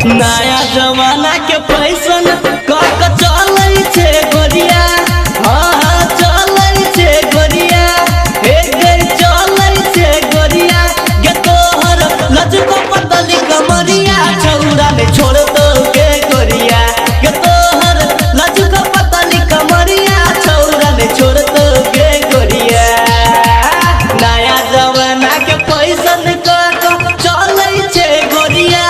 नया जमाना के फैशन कक चलै छे गोरिया। हाँ चलै छे गोरिया, एक गई चलै छे गोरिया। गे तोहर लचको पतली कमरिया छौरा ने छोड़ दो के गोरिया। गे तोहर लचको पतली कमरिया छौरा ने छोड़ दो के गोरिया। नया जमाना के फैशन कक चलै छे गोरिया।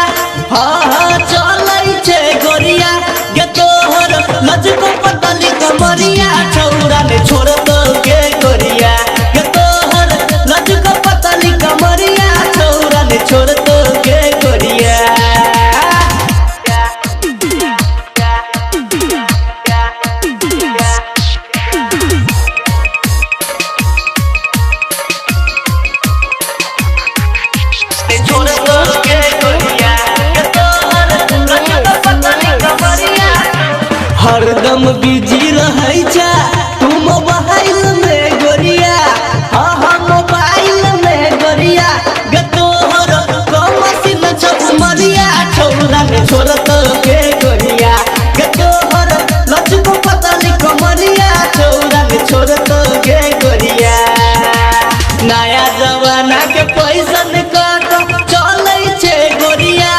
हाँ चलै छे गोरिया, गे तोहर लचको पतली कमरिया छौरा ने छोड़ दो के गोरिया। गे तोहर लचको पतली कमरिया छौरा ने छोड़ दो के गोरिया। छोड़ दो के गोरिया, गे तोहर लचको पतली कमरिया। हरदम बिजी रहै छा तू मोबाइल में गोरिया। हाँ हाँ मोबाइल में गोरिया, गे तोहर कमसिन छौ उमरिया छौरा ने छोड़ दो के गोरिया। गे तोहर लचको पतली कमरिया छौरा ने छोड़ दो के गोरिया। नया जमाना के फैशन कक चलै छे गोरिया।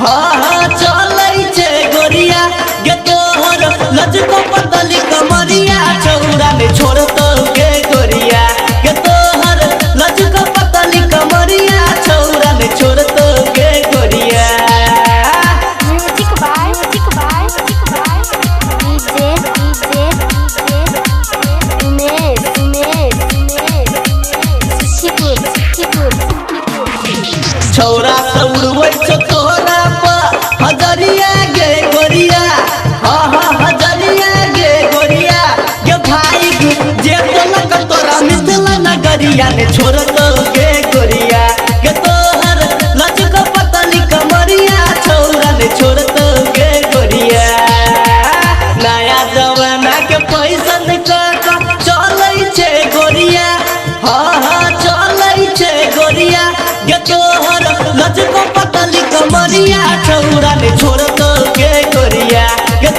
हाँ हाँ चलै छे गोरिया, गे तोहर लचको पतली कमरिया छौरा ने छोड़ दो के गोरिया। गे तोहर लचको पतली कमरिया छौरा ने छोड़ दो के गोरिया। म्यूजिक बाय छौरा से उड़बै छौ तोहरा पर हजरिया गे गोरिया। हाँ हाँ हजरिया गे गोरिया, गे भाई जे तलक तोरा मिथिला नगरिया ने छोड़ दो के गोरिया। गे तोहर लचको पतली कमरिया छौरा ने छोड़ दो के गोरिया। नया जमाना के फैशन कक चलै छे गोरिया। हाँ हाँ चलै छे गोरिया, गे तोहर लचको पतली कमरिया छौरा ने छोड़ दो के गोरिया। गे